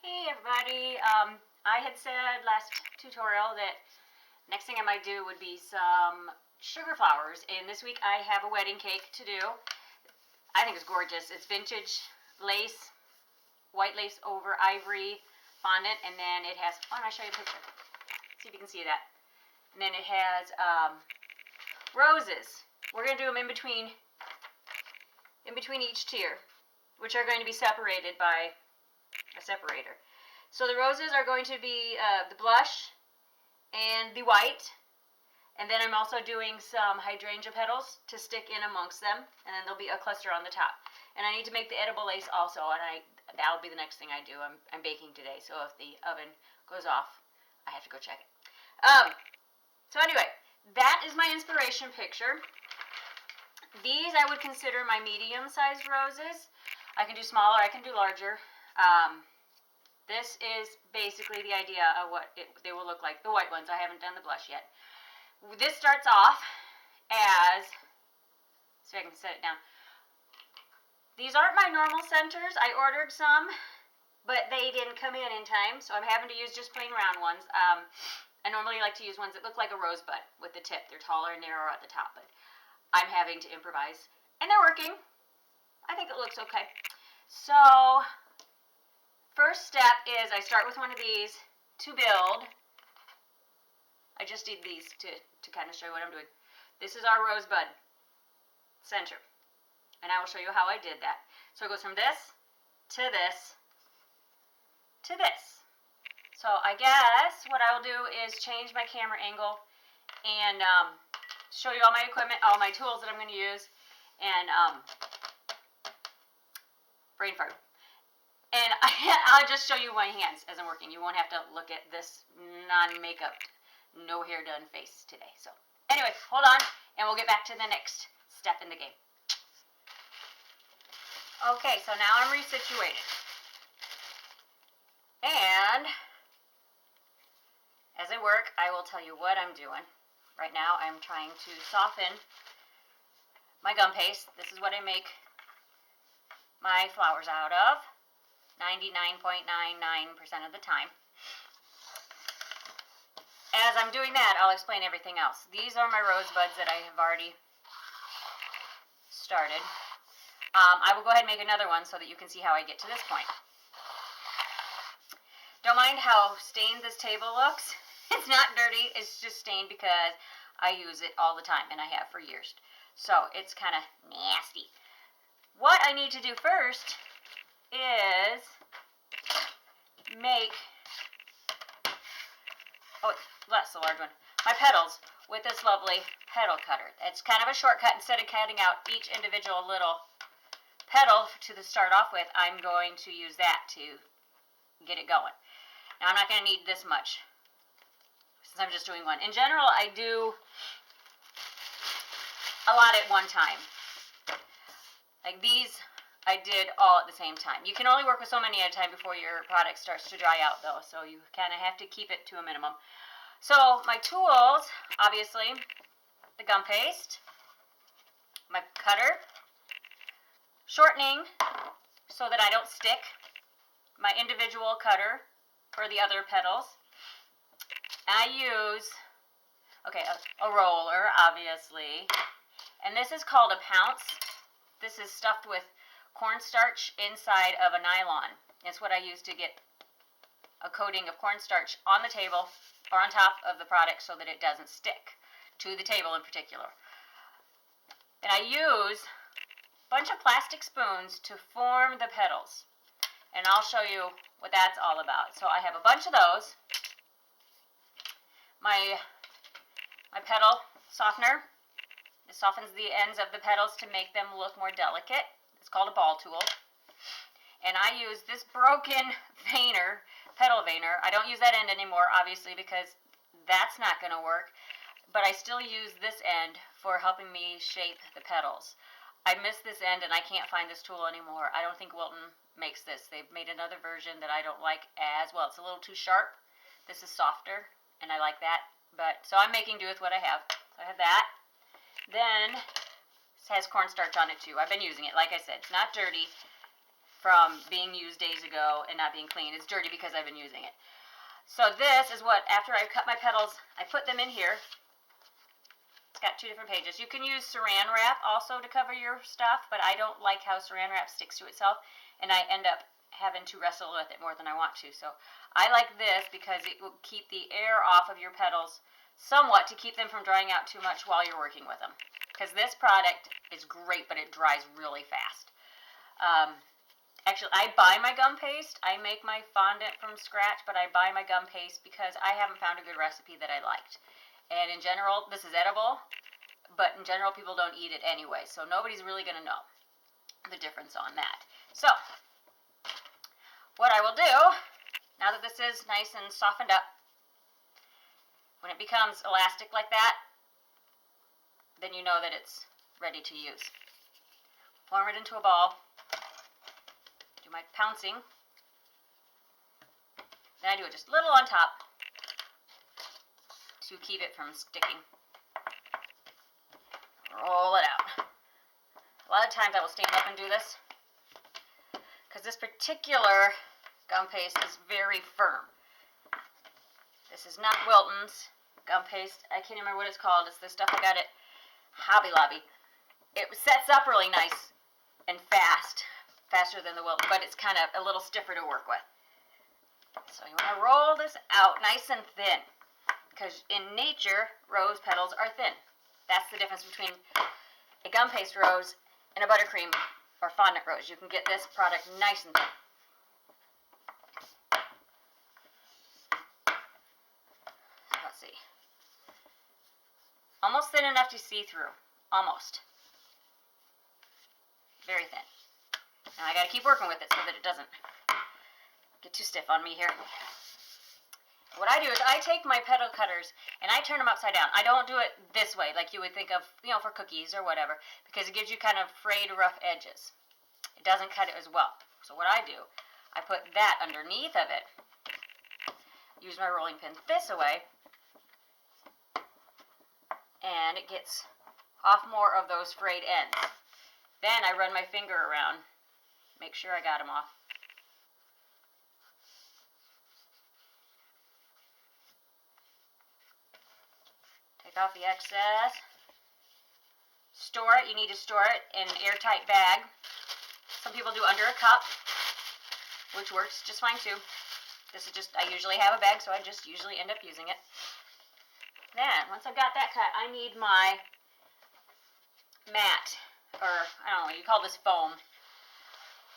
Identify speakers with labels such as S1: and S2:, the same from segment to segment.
S1: Hey everybody, I had said last tutorial that next thing I might do would be some sugar flowers, and this week I have a wedding cake to do. I think it's gorgeous. It's vintage lace, white lace over ivory fondant, and then it has, oh, I'm going to show you a picture. See if you can see that. And then it has roses. We're going to do them in between each tier, which are going to be separated by a separator. So the roses are going to be the blush and the white, and then I'm also doing some hydrangea petals to stick in amongst them, and then there'll be a cluster on the top. And I need to make the edible lace also, and that'll be the next thing I do. I'm baking today, so if the oven goes off, I have to go check it. So anyway, that is my inspiration picture. These I would consider my medium-sized roses. I can do smaller, I can do larger. This is basically the idea of what they will look like. The white ones, I haven't done the blush yet. This starts off as, so I can set it down. These aren't my normal centers. I ordered some, but they didn't come in time, so I'm having to use just plain round ones. I normally like to use ones that look like a rosebud with the tip. They're taller and narrower at the top, but I'm having to improvise, and they're working. I think it looks okay. So first step is I start with one of these to build. I just did these to kind of show you what I'm doing. This is our rosebud center, and I will show you how I did that. So it goes from this to this to this. So I guess what I will do is change my camera angle and show you all my equipment, all my tools that I'm going to use, and brain fart. And I'll just show you my hands as I'm working. You won't have to look at this non-makeup, no hair done face today. So anyway, hold on, and we'll get back to the next step in the game. Okay, so now I'm resituated. And as I work, I will tell you what I'm doing. Right now, I'm trying to soften my gum paste. This is what I make my flowers out of. 99.99% of the time. As I'm doing that, I'll explain everything else. These are my rosebuds that I have already started. I will go ahead and make another one so that you can see how I get to this point. Don't mind how stained this table looks. It's not dirty, it's just stained because I use it all the time, and I have for years. So it's kind of nasty. What I need to do first is make, oh, that's the large one, my petals with this lovely petal cutter. It's kind of a shortcut. Instead of cutting out each individual little petal to start off with, I'm going to use that to get it going. Now I'm not going to need this much since I'm just doing one. In general, I do a lot at one time. Like these, I did all at the same time. You can only work with so many at a time before your product starts to dry out, though, so you kind of have to keep it to a minimum. So my tools, obviously, the gum paste, my cutter, shortening so that I don't stick, my individual cutter for the other petals. I use, okay, a roller, obviously, and this is called a pounce. This is stuffed with cornstarch inside of a nylon. It's what I use to get a coating of cornstarch on the table or on top of the product so that it doesn't stick to the table in particular. And I use a bunch of plastic spoons to form the petals. And I'll show you what that's all about. So I have a bunch of those. My petal softener. It softens the ends of the petals to make them look more delicate. It's called a ball tool. And I use this broken veiner, petal veiner. I don't use that end anymore, obviously, because that's not going to work. But I still use this end for helping me shape the petals. I miss this end and I can't find this tool anymore. I don't think Wilton makes this. They've made another version that I don't like as well. It's a little too sharp. This is softer, and I like that. But so I'm making do with what I have. So I have that. Then, this has cornstarch on it too. I've been using it. Like I said, it's not dirty. from being used days ago and not being clean. It's dirty because I've been using it. So this is what, after I cut my petals, I put them in here. It's got 2 different pages. You can use saran wrap also to cover your stuff, but I don't like how saran wrap sticks to itself, and I end up having to wrestle with it more than I want to. So I like this because it will keep the air off of your petals somewhat to keep them from drying out too much while you're working with them. Because this product is great, but it dries really fast. Actually, I buy my gum paste. I make my fondant from scratch, but I buy my gum paste because I haven't found a good recipe that I liked. And in general, this is edible, but in general, people don't eat it anyway, so nobody's really going to know the difference on that. So, what I will do, now that this is nice and softened up, when it becomes elastic like that, then you know that it's ready to use. Form it into a ball. Do my pouncing. Then I do it just a little on top to keep it from sticking. Roll it out. A lot of times I will stand up and do this because this particular gum paste is very firm. This is not Wilton's gum paste. I can't remember what it's called. It's the stuff I got at Hobby Lobby. It sets up really nice and fast, faster than the Wilton, but it's kind of a little stiffer to work with. So you want to roll this out nice and thin, because in nature, rose petals are thin. That's the difference between a gum paste rose and a buttercream or fondant rose. You can get this product nice and thin. Let's see. Almost thin enough to see through. Almost. Very thin. Now I got to keep working with it so that it doesn't get too stiff on me here. What I do is I take my petal cutters and I turn them upside down. I don't do it this way like you would think of, for cookies or whatever, because it gives you kind of frayed, rough edges. It doesn't cut it as well. So what I do, I put that underneath of it, use my rolling pin this way, and it gets off more of those frayed ends. Then I run my finger around, make sure I got them off. Take off the excess. Store it. You need to store it in an airtight bag. Some people do under a cup, which works just fine too. This is just, I usually have a bag, so I just usually end up using it. Then, once I've got that cut, I need my mat, or I don't know, you call this foam.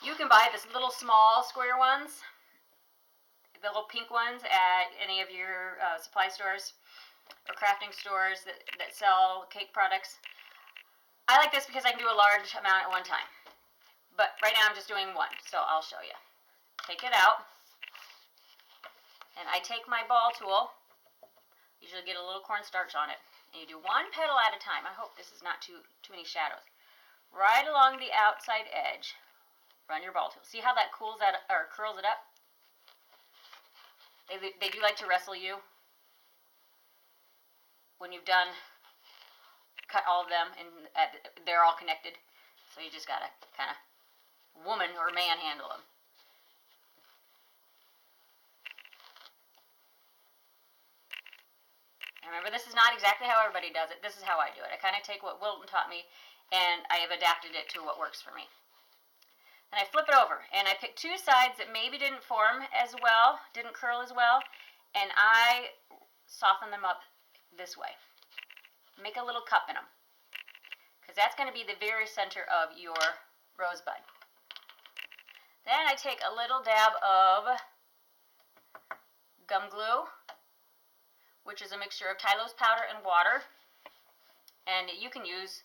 S1: You can buy this little small square ones, the little pink ones at any of your supply stores or crafting stores that sell cake products. I like this because I can do a large amount at one time. But right now I'm just doing one, so I'll show you. Take it out, and I take my ball tool, usually get a little cornstarch on it, and you do one petal at a time. I hope this is not too many shadows. Right along the outside edge, run your ball tool. See how that curls it up? They do like to wrestle you when you've cut all of them, and they're all connected. So you just gotta kind of woman or man handle them. And remember, this is not exactly how everybody does it. This is how I do it. I kind of take what Wilton taught me, and I have adapted it to what works for me. And I flip it over, and I pick 2 sides that maybe didn't form as well, didn't curl as well, and I soften them up this way. Make a little cup in them, because that's going to be the very center of your rosebud. Then I take a little dab of gum glue, which is a mixture of Tylose powder and water. And you can use,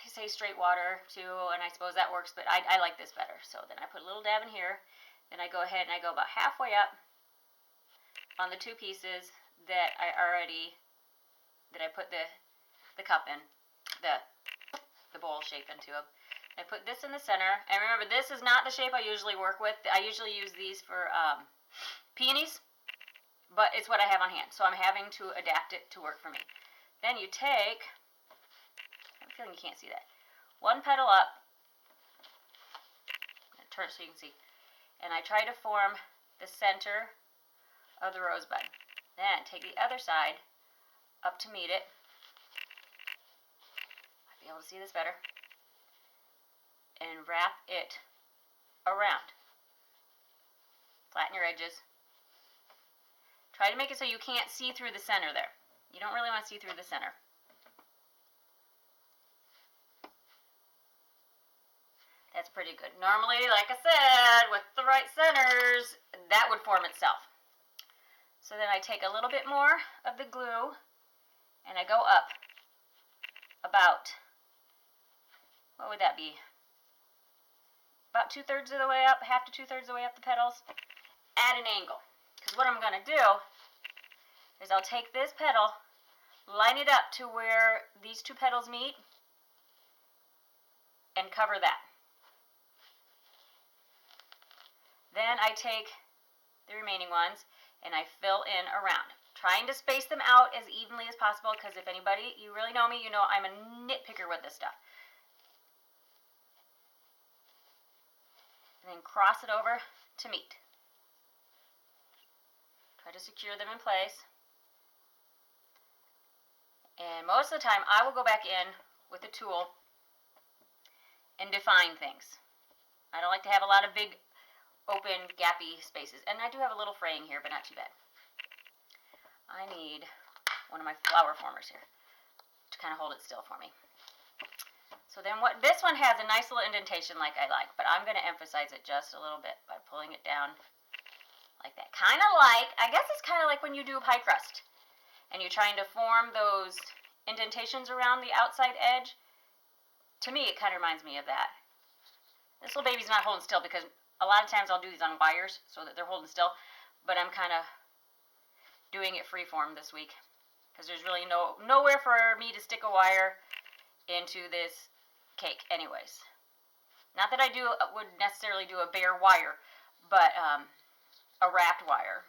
S1: say straight water too, and I suppose that works, but I like this better. So then I put a little dab in here, then I go ahead and I go about halfway up on the 2 pieces that I put the cup in, the bowl shape into. I put this in the center, and remember, this is not the shape I usually work with. I usually use these for peonies, but it's what I have on hand, so I'm having to adapt it to work for me. Then you take, I'm feeling you can't see that, 1 petal up, turn it so you can see. And I try to form the center of the rosebud. Then take the other side up to meet it. I'll be able to see this better. And wrap it around. Flatten your edges. Try to make it so you can't see through the center there. You don't really want to see through the center. That's pretty good. Normally, like I said, with the right centers, that would form itself. So then I take a little bit more of the glue and I go up about, what would that be? About 2/3 of the way up, half to 2/3 of the way up the petals at an angle. Because what I'm going to do is I'll take this petal, line it up to where these two petals meet, and cover that. Then I take the remaining ones and I fill in around, trying to space them out as evenly as possible because if anybody, you really know me, you know I'm a nitpicker with this stuff. And then cross it over to meet. Try to secure them in place. And most of the time I will go back in with a tool and define things. I don't like to have a lot of big open gappy spaces, and I do have a little fraying here, but not too bad. I need one of my flower formers here to kind of hold it still for me. So then this one has a nice little indentation like I like, but I'm going to emphasize it just a little bit by pulling it down like that. I guess it's kind of like when you do a pie crust and you're trying to form those indentations around the outside edge. To me, it kind of reminds me of that. This little baby's not holding still because a lot of times I'll do these on wires so that they're holding still, but I'm kind of doing it freeform this week because there's really nowhere for me to stick a wire into this cake anyways. Not that I would necessarily do a bare wire, but a wrapped wire.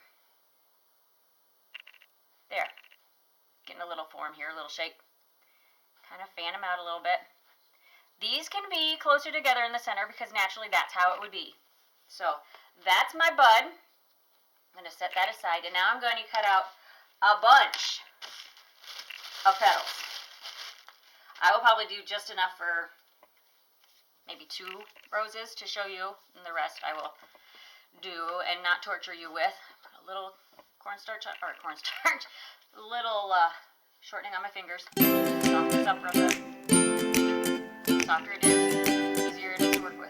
S1: There. Getting a little form here, a little shape. Kind of fan them out a little bit. These can be closer together in the center because naturally that's how it would be. So that's my bud. I'm going to set that aside, and now I'm going to cut out a bunch of petals. I will probably do just enough for maybe 2 roses to show you, and the rest I will do and not torture you with. Put a little cornstarch, a little shortening on my fingers. Soften this up real good. The softer it is, the easier it is to work with.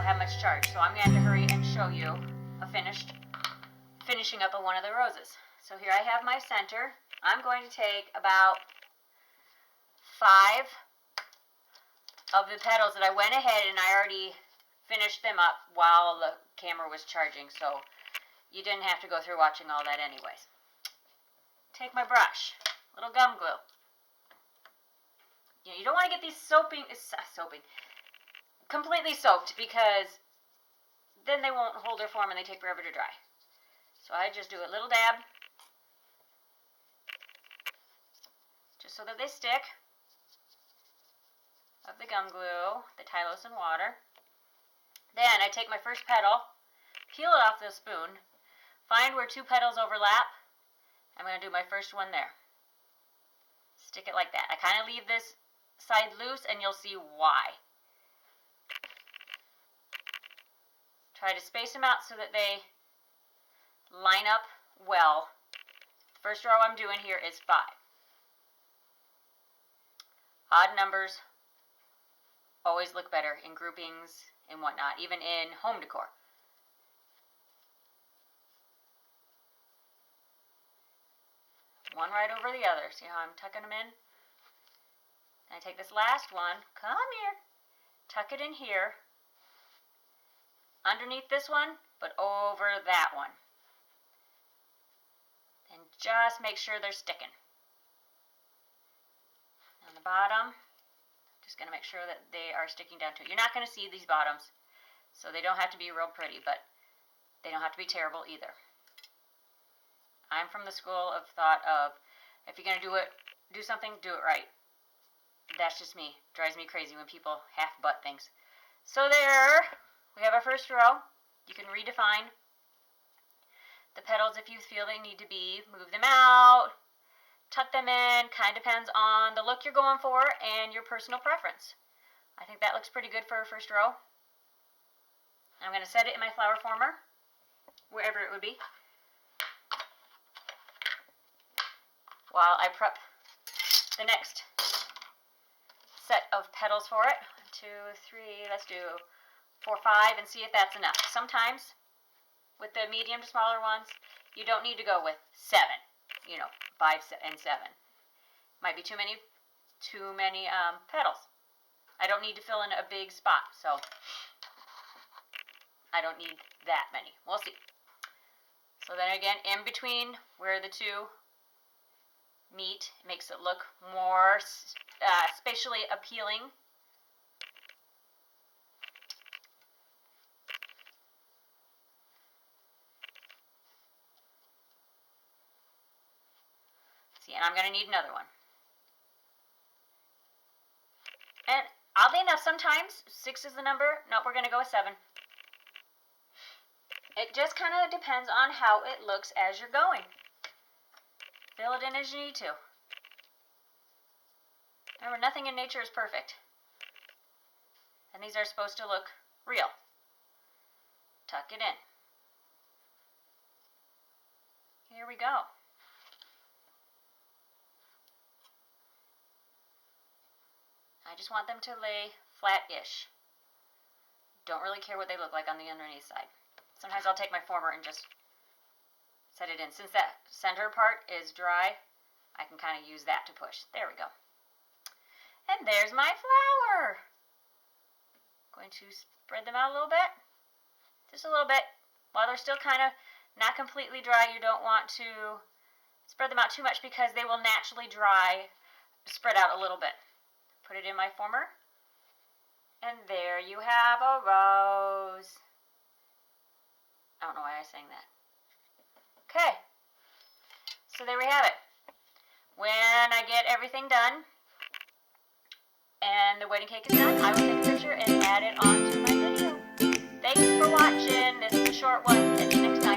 S1: have much charge. So I'm going to have to hurry and show you a finishing up of one of the roses. So here I have my center. I'm going to take about 5 of the petals that I went ahead and I already finished them up while the camera was charging. So you didn't have to go through watching all that anyways. Take my brush, little gum glue. You don't want to get these completely soaked, because then they won't hold their form and they take forever to dry. So I just do a little dab, just so that they stick, of the gum glue, the Tylosin water. Then I take my first petal, peel it off the spoon, find where 2 petals overlap. I'm going to do my first one there. Stick it like that. I kind of leave this side loose and you'll see why. Try to space them out so that they line up well. The first row I'm doing here is 5. Odd numbers always look better in groupings and whatnot, even in home decor. One right over the other. See how I'm tucking them in? And I take this last one, come here, tuck it in here, underneath this one, but over that one. And just make sure they're sticking. On the bottom, just going to make sure that they are sticking down to it. You're not going to see these bottoms, so they don't have to be real pretty, but they don't have to be terrible either. I'm from the school of thought of, if you're going to do something, do it right. That's just me. Drives me crazy when people half-butt things. So there, we have our first row. You can redefine the petals if you feel they need to be. Move them out, tuck them in. Kind of depends on the look you're going for and your personal preference. I think that looks pretty good for our first row. I'm going to set it in my flower former, wherever it would be, while I prep the next set of petals for it. 1, 2, 3, let's do 4, 5, and see if that's enough. Sometimes with the medium to smaller ones, you don't need to go with 7, 5 and 7. Might be too many petals. I don't need to fill in a big spot, so I don't need that many. We'll see. So then again, in between where the 2 meet, makes it look more spatially appealing. See, and I'm going to need another one. And oddly enough, sometimes 6 is the number. Nope, we're going to go with 7. It just kind of depends on how it looks as you're going. Fill it in as you need to. Remember, nothing in nature is perfect. And these are supposed to look real. Tuck it in. Here we go. I just want them to lay flat-ish. Don't really care what they look like on the underneath side. Sometimes I'll take my former and just set it in. Since that center part is dry, I can kind of use that to push. There we go. And there's my flower. Going to spread them out a little bit. Just a little bit. While they're still kind of not completely dry, you don't want to spread them out too much because they will naturally dry, spread out a little bit. Put it in my former. And there you have a rose. I don't know why I sang that. Okay. So there we have it. When I get everything done and the wedding cake is done, I will take a picture and add it onto my video. Thanks for watching. This is a short one. Catch you next time.